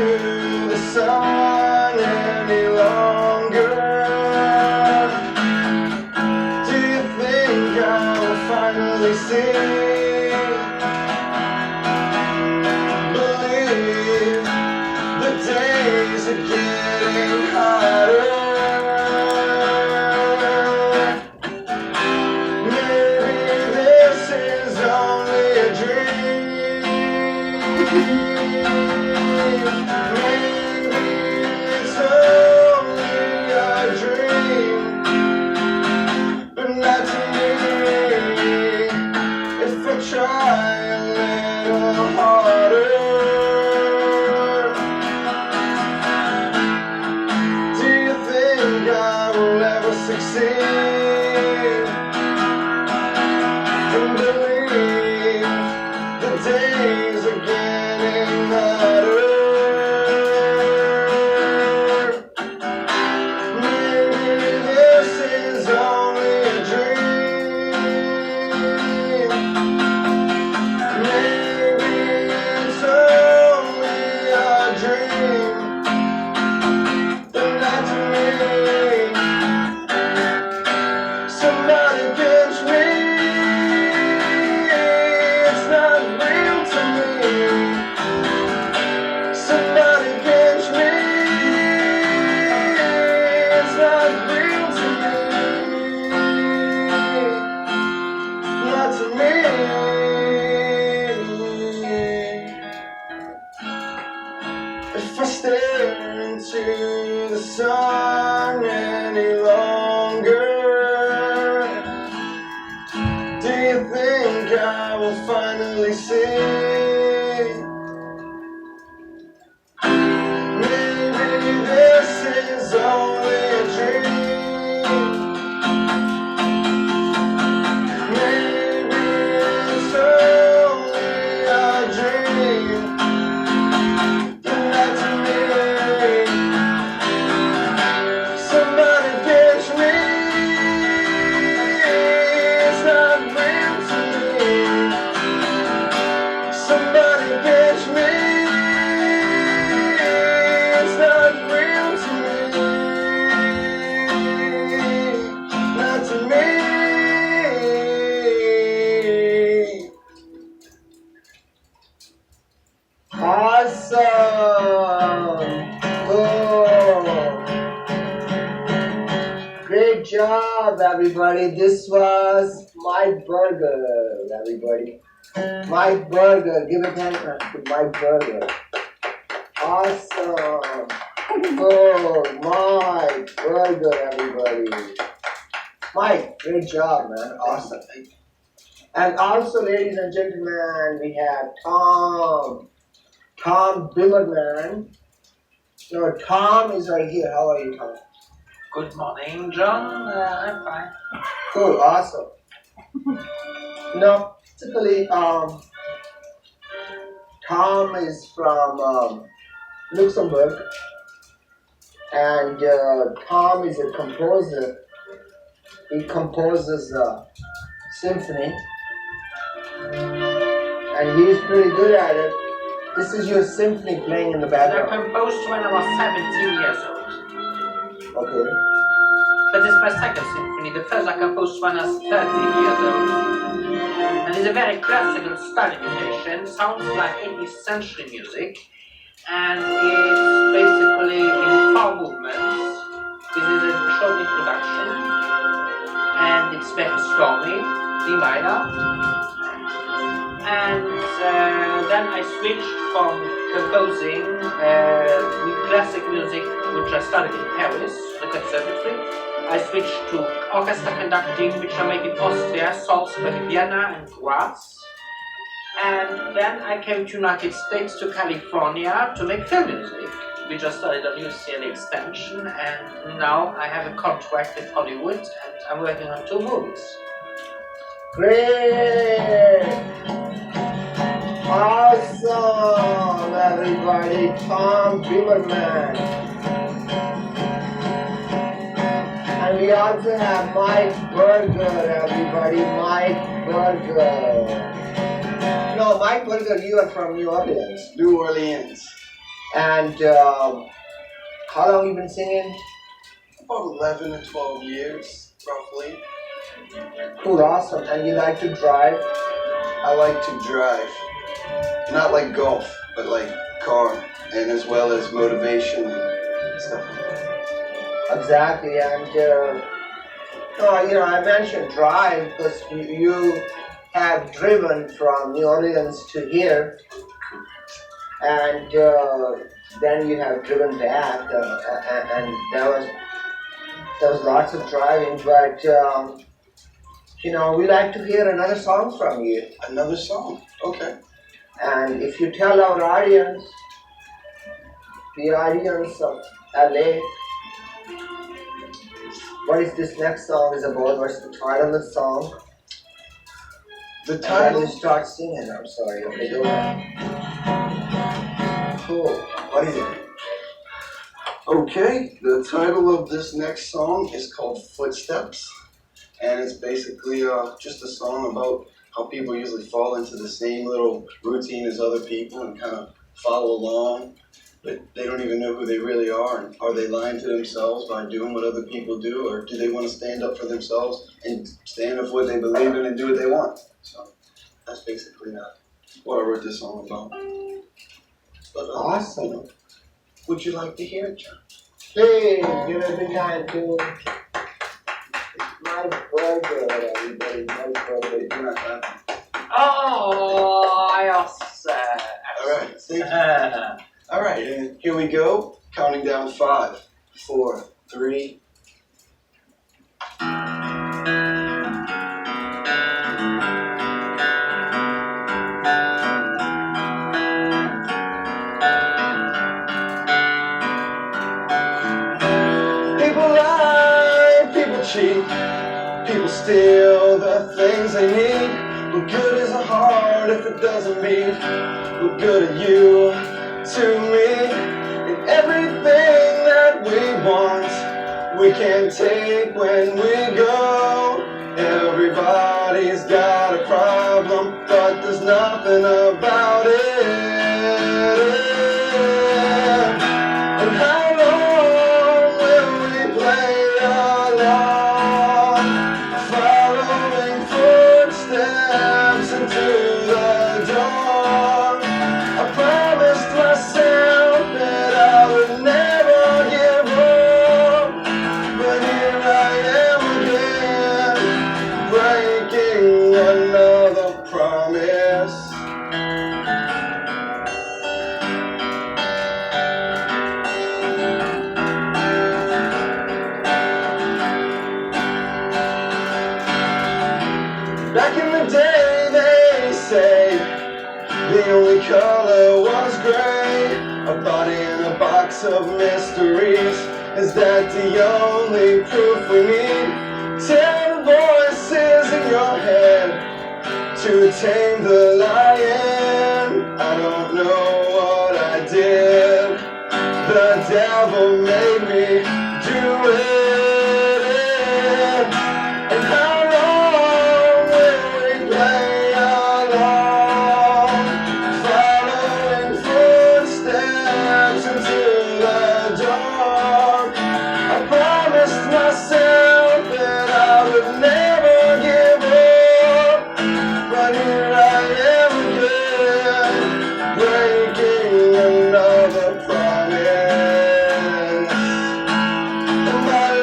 to the sun any longer. Do you think I will finally see? Believe the days are getting harder. Maybe this is only a dream. Maybe it's only a dream, but not to me. If I try a little harder, do you think I will ever succeed? And believe the days are getting harder. Maybe this is only a dream. Maybe it's only a dream, but not to me. Somebody pinch me. It's not real to me. Somebody pinch me. It's not real to me. Not to me. If I stare into the sun any longer, do you think I will finally see? Maybe this is only a dream. Maybe it's only a dream, but not to me. Somebody pinch me. It's not real to me. Somebody pinch me. It's not real to me. Not to me. Awesome. Cool. Great job, everybody. This was My Burger, everybody. My Burger. Give a hand to My Burger. Awesome. Cool. My Burger, everybody. Mike, great job, man. Awesome. And also, ladies and gentlemen, we have Tom Bimmerman. No, Tom is right here. How are you, Tom? Good morning, John. I'm fine. Cool, awesome. No, typically, Tom is from Luxembourg, and Tom is a composer. He composes symphony, and he's pretty good at it. This is your symphony playing in the I background. composed when I was 17 years old. Okay. But it's my second symphony. The first I composed when I was 13 years old. And it's a very classical style imitation. Sounds like 18th century music. And it's basically in 4 movements. This is a short introduction. And it's very stormy, D minor. And then I switched from composing with classic music, which I studied in Paris, the conservatory. I switched to orchestra conducting, which I made in Austria, Salzburg, Vienna, and Graz. And then I came to United States, to California, to make film music. We just started a UCLA extension, and now I have a contract with Hollywood, and I'm working on 2 movies. Great! Awesome, everybody. Tom Bimmerman. And we also have Mike Burger, everybody. Mike Burger. No, Mike Burger, you are from New Orleans. New Orleans. And how long you been singing? About 11 to 12 years, roughly. Cool, awesome. And you like to drive? I like to drive. Not like golf, but like car, and as well as motivation and stuff like that. Exactly. And I mentioned drive because you have driven from New Orleans to here, and then you have driven back, and there was lots of driving. But we like to hear another song from you. Another song, okay. And if you tell our audience, the audience of LA, what is this next song is about, what's the title of the song? The And title, then you start singing, I'm sorry, okay, go ahead. Cool, what is it? okay, the title of this next song is called Footsteps, and it's basically just a song about how people usually fall into the same little routine as other people and kind of follow along, but they don't even know who they really are. And are they lying to themselves by doing what other people do, or do they want to stand up for themselves and stand up for what they believe in and do what they want? So that's basically what I wrote this song about. But, Awesome. Would you like to hear it, John? Please, give it the time to my burger, everybody, my burger. You're not laughing. Oh, yes. All right, thank you. All right, and here we go. Counting down 5, 4, 3. People lie, people cheat, people steal the things they need. What good is a heart if it doesn't beat? What good are you to me? And everything that we want, we can't take when we go. Everybody's got a problem, but there's nothing about it. And how long will we play along, following footsteps into the dawn? I promised myself that I would never give up, but here I am again, breaking another promise. Back in the day, they say the only color was gray. A body in a box of mysteries. Is that the only proof we need? Tell the voices in your head to tame the lion. I don't know what I did. The devil made me do it. And how long will we play along, following footsteps into the dark? I promised myself that I would never give up, but here I am again, breaking another promise. And my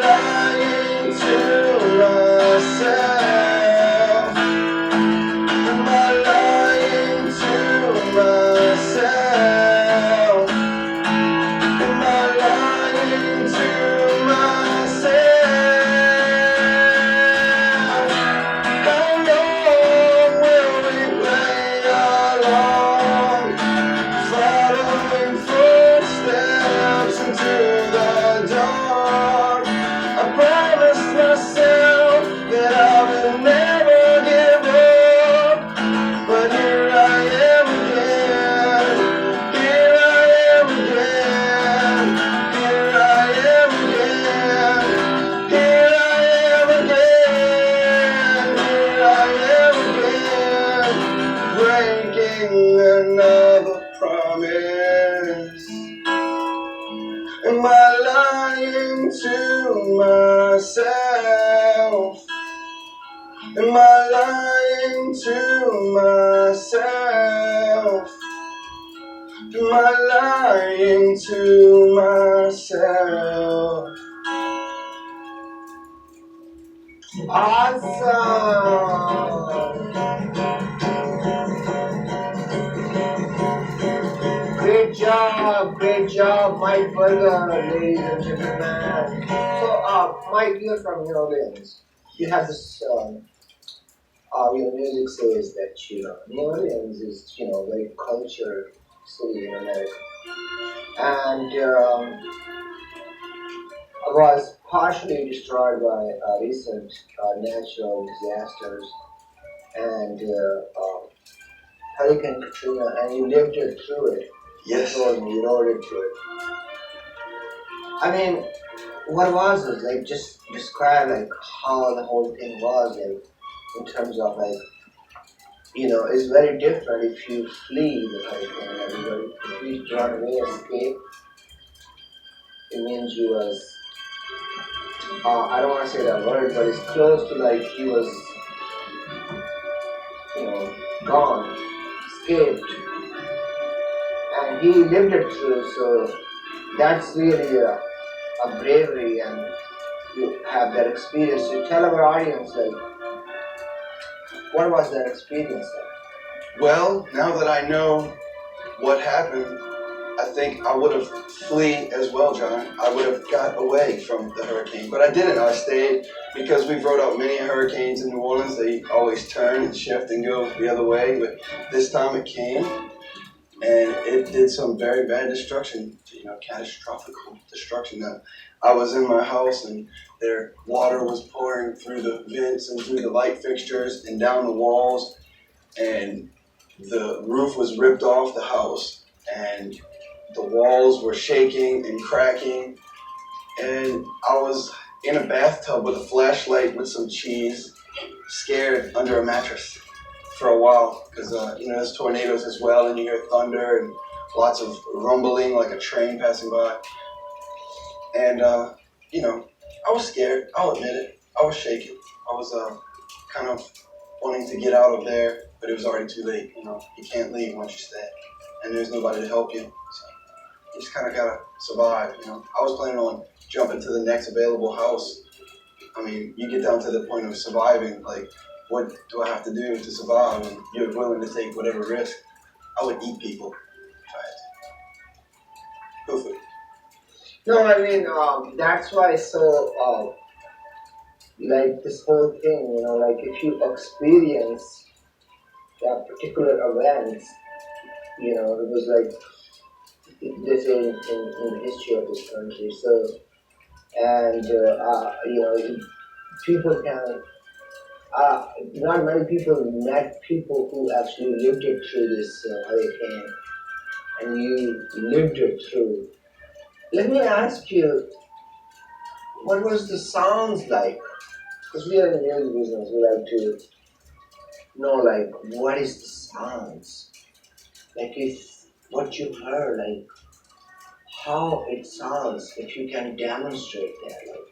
Am I lying to myself? Am I lying to myself? Am I lying to myself? Awesome! Great job, Mike Berger, ladies and gentlemen. So, Mike, you're from New Orleans. You have this, your music says that, New Orleans is, very cultured city in America. And was partially destroyed by recent natural disasters and Hurricane Katrina, and you lived it through it. Yes. You told me you wrote it through it. I mean, what was it? Like, just describe like how the whole thing was, like in terms of like, it's very different if you flee the hurricane. Everybody, if you run away, escape, it means you was. I don't want to say that word, but it's close to like he was, gone, escaped, and he lived it through. So that's really a bravery, and you have that experience. So tell our audience, like, what was that experience like? Well, now that I know what happened, I think I would have flee as well, John. I would have got away from the hurricane, but I didn't. I stayed because we've rode out many hurricanes in New Orleans. They always turn and shift and go the other way, but this time it came and it did some very bad destruction, catastrophic destruction. That I was in my house and their water was pouring through the vents and through the light fixtures and down the walls, and the roof was ripped off the house, and the walls were shaking and cracking, and I was in a bathtub with a flashlight with some cheese, scared under a mattress for a while, because there's tornadoes as well, and you hear thunder and lots of rumbling like a train passing by, and I was scared. I'll admit it. I was shaking. I was kind of wanting to get out of there, but it was already too late. You can't leave once you stay, and there's nobody to help you. So you just kind of gotta survive. I was planning on jumping to the next available house. I mean, you get down to the point of surviving. Like, what do I have to do to survive? And you're willing to take whatever risk. I would eat people if I had to. Go for it. No, I mean, that's why so, like this whole thing, like if you experience that particular event, it was like, they say in the history of this country, so, and, people can, not many people met people who actually lived it through this hurricane, and you lived it through. Let me ask you, what was the sounds like? Because we are in the music business, we like to know, like, what is the sounds? Like, if what you heard, like, how it sounds, if you can demonstrate that, like.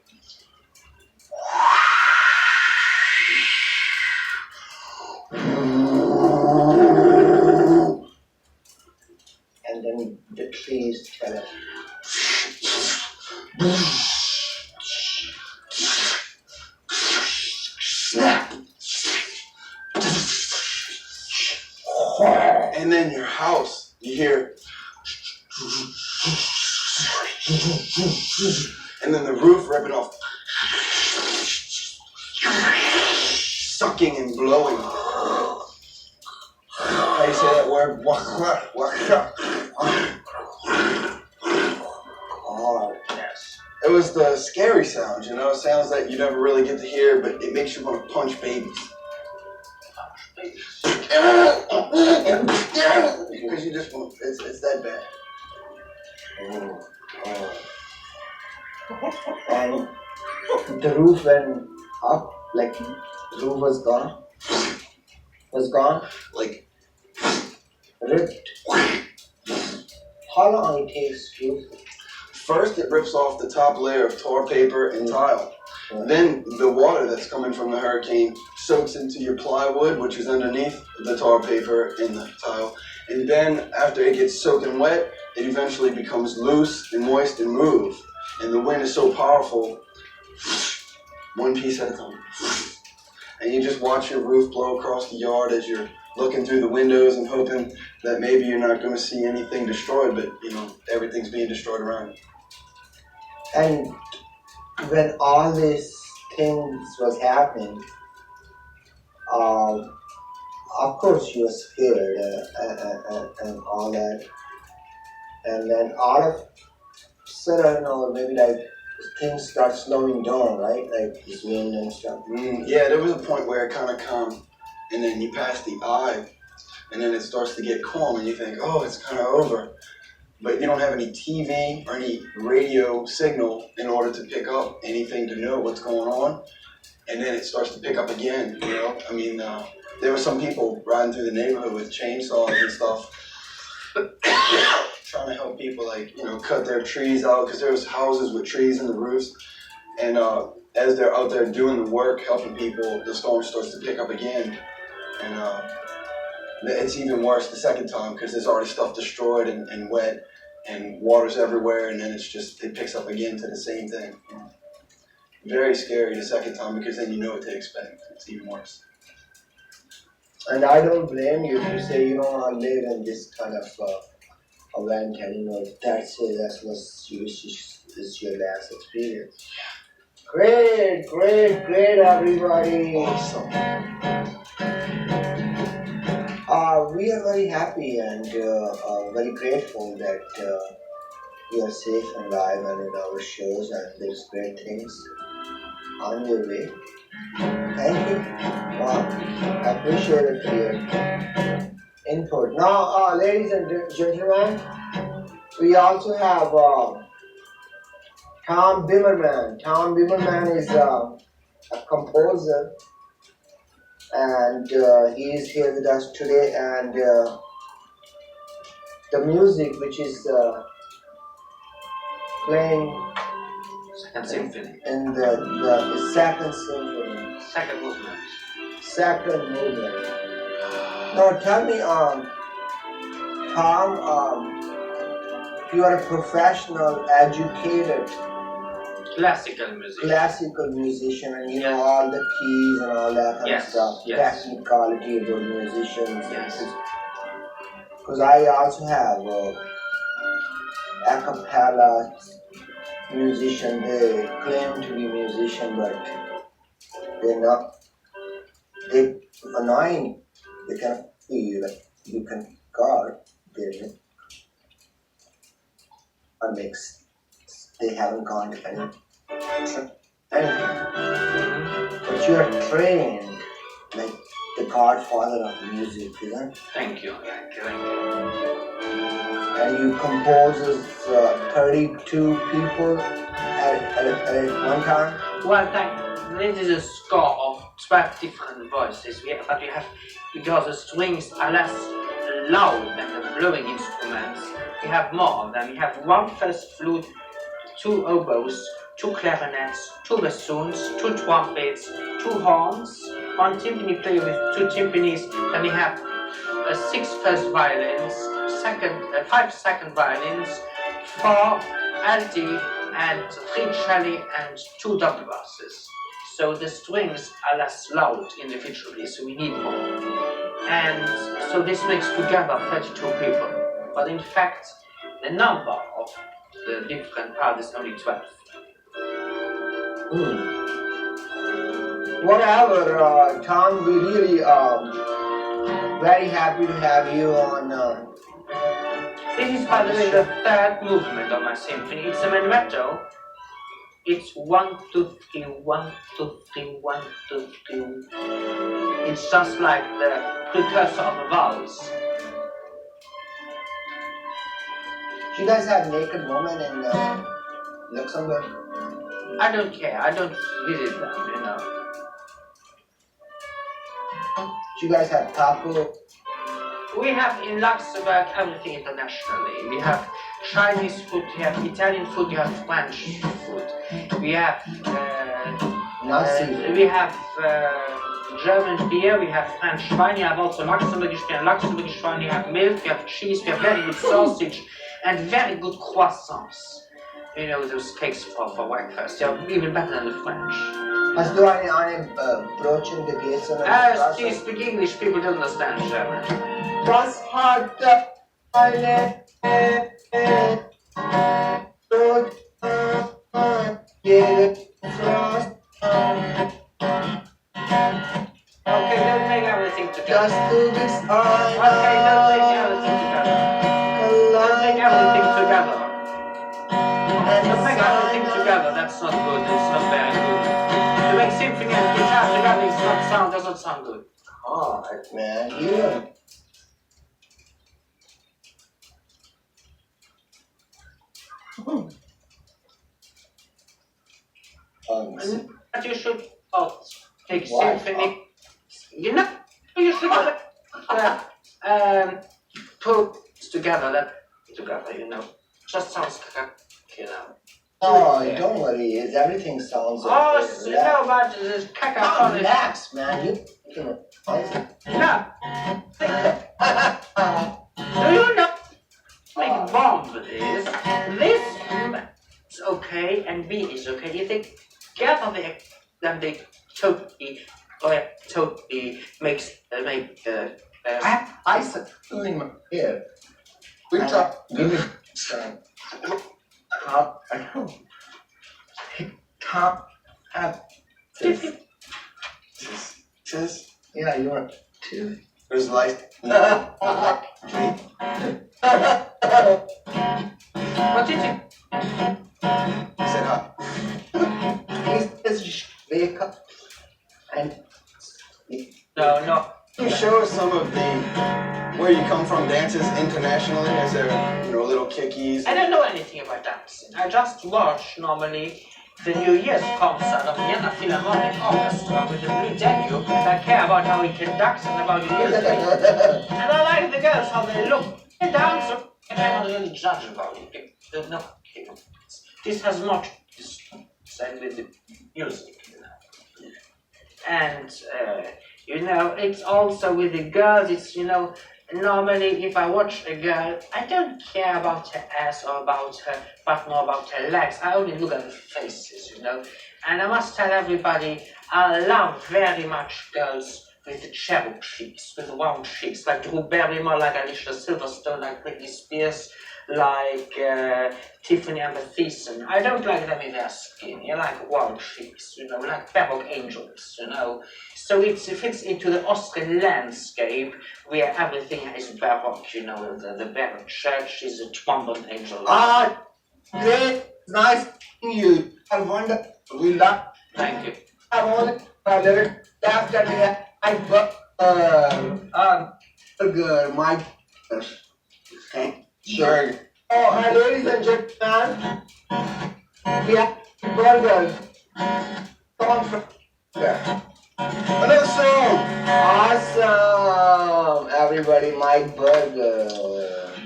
And then the trees tell it. And then your house, you hear, and then the roof ripping off, sucking and blowing. How you say that word? Oh, yes. It was the scary sounds, sounds that you never really get to hear, but it makes you want to punch babies. Because you just want, it's that bad. And the roof went up, like the roof was gone. Like, Ripped. How long it takes to First, it rips off the top layer of tar paper and tile. Then the water that's coming from the hurricane soaks into your plywood, which is underneath the tar paper and the tile. And then after it gets soaking wet, it eventually becomes loose and moist and moves. And the wind is so powerful, one piece at a time. And you just watch your roof blow across the yard as you're looking through the windows and hoping that maybe you're not going to see anything destroyed, but everything's being destroyed around you. And when all these things was happening, of course you were scared and all that. And then all of a sudden, or maybe like things start slowing down, right? Like this wind and stuff. Yeah, there was a point where it kind of calmed, and then you pass the eye, and then it starts to get calm, and you think, oh, it's kind of over. But you don't have any TV or any radio signal in order to pick up anything to know what's going on. And then it starts to pick up again, I mean, there were some people riding through the neighborhood with chainsaws and stuff, trying to help people, cut their trees out, because there was houses with trees in the roofs. And as they're out there doing the work, helping people, the storm starts to pick up again. And it's even worse the second time, because there's already stuff destroyed and wet, and water's everywhere, and then it picks up again to the same thing. Very scary the second time, because then you know what to expect. It's even worse. And I don't blame you if you say you don't want to live in this kind of event anymore. That's it. That was is your last experience. Great, everybody. Awesome. We are very happy and very grateful that you are safe and alive and in our shows, and there's great things on your way. Thank you. I appreciate it for your input. Now, ladies and gentlemen, we also have Tom Bimmerman. Tom Bimmerman is a composer, and he is here with us today, and the music which is playing Second symphony. in the second symphony, Second movement. second movement. Now tell me, Tom, you are a professional, educated Classical music. classical musician, and you know all the keys and all that kind of Yes, stuff, yes. technicality of the musicians. Yes. Because I also have a cappella musician. They claim to be musician, but they're not. They're annoying. They cannot be like you can guard. They're a mix. They haven't gone to any. But you are trained like the godfather of music, isn't it? Thank you. And you composes 32 people at one time? Well, this is a score of 12 different voices, but you have, because the strings are less loud than the blowing instruments, you have more of them. You have one first flute, 2 oboes, 2 clarinets, 2 bassoons, 2 trumpets, 2 horns, 1 timpani player with 2 timpanis, then you have 6 first violins, 5 second violins, 4 alti, and 3 celli, and 2 double basses. So the strings are less loud individually, so we need more. And so this makes together 32 people. But in fact, the number of the different parts is only 12. Whatever, Tom, we really very happy to have you on. This is, by the way, the third movement of my symphony. It's a menuetto. It's 1, 2, 3, 1, 2, 3, 1, 2, 3. It's just like the precursor of a valse. Do you guys have naked women in Luxembourg? I don't care. I don't visit them, you know. Do you guys have taco? We have in Luxembourg everything internationally. We have Chinese food, you have Italian food, you have French food. We have Nasi. we have German beer, we have French wine, you have also Luxembourgish beer, Luxembourgish wine, you have milk, you have cheese, we have very good sausage, and very good croissants. You know, those cakes for breakfast, they're even better than the French. Hast du eine Brötchen gegessen? Do you speak English? People don't understand German. Was hat eine Okay, don't make everything together. Just do this Okay, don't make everything together. Don't make everything together. Don't make everything together. That's not good. It's not very good. To make symphony and guitar together doesn't sound good. hard, man. You But you should take Why? symphony. You know, you should put together that together. You know, just sounds you know. Oh, don't worry. Everything sounds okay. Oh, you know about this cacophony. Relax, man. You can. No. Do you know? Make bomb with this. This is okay and B is okay. If they together, then they totally make. I said, here. We talk. Give me some. Top. Top. Tis. Yeah, you want to. There's light. What did you? He said hi. Please just wake up and. No. Can you show us some of the where you come from dances internationally? Is there, little kickies? I don't know anything about dancing. I just watch normally the New Year's concert of Vienna Philharmonic Orchestra with the Blue Danube, and I care about how he conducts and about the music. And I like the girls, how they look. They dance, and I don't really judge about it. No, this has much to do with the music, And, it's also with the girls, it's, normally if I watch a girl, I don't care about her ass or about her, but more about her legs. I only look at the faces, And I must tell everybody, I love very much girls with the cherub cheeks, with round cheeks, like Drew Barrymore, like Alicia Silverstone, like Britney Spears, like Tiffany Amber Thiessen. I don't like them in their skin. I like round cheeks, like baroque angels, So it fits into the Austrian landscape where everything is baroque, the baroque church is a trombone angel. Ah, great, nice meeting you. I wonder, we love. Thank you. I want a little after that. Burger, my. Okay, sure. Oh, ladies and gentlemen, we have burgers. Come from there. Another song! Awesome! Everybody, my burger.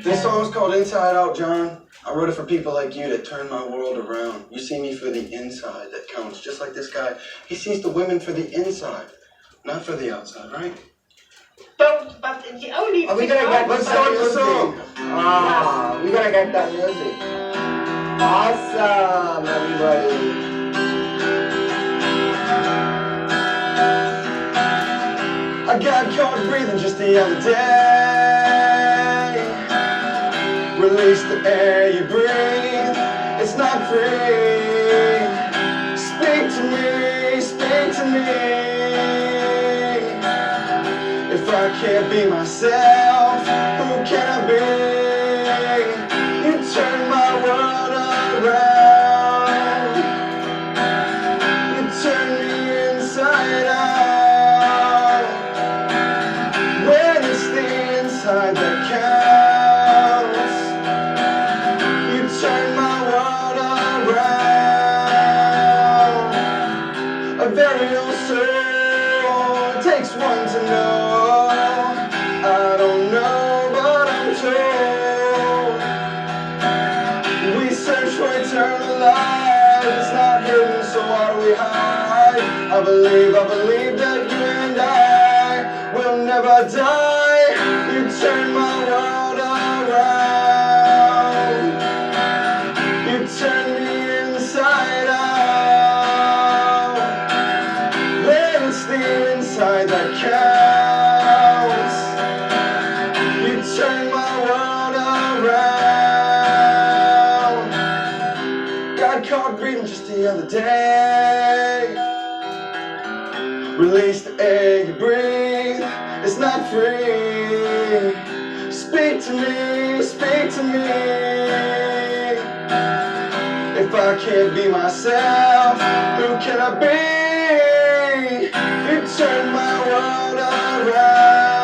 This song is called Inside Out, John. I wrote it for people like you that turn my world around. You see me for the inside that counts, just like this guy. He sees the women for the inside, not for the outside, right? But the only Are we gonna get Let's start the song. We gotta get that music. Awesome, everybody. I got caught breathing just the other day. Release the air you breathe, it's not free. Speak to me. If I can't be myself, who can I be? You turn my world around. You turn me inside out. When it's the inside that counts, you turn my world around. A very old soul takes one to know. I don't know, but I'm told eternal life is not hidden, so why do we hide? I believe that you and I will never die. You turn my world around. You turn me inside out. When it's the inside that counts. You turn my world around. Got caught breathing just the other day. Release the air you breathe. It's not free. Speak to me, speak to me. If I can't be myself, who can I be? You turn my world around.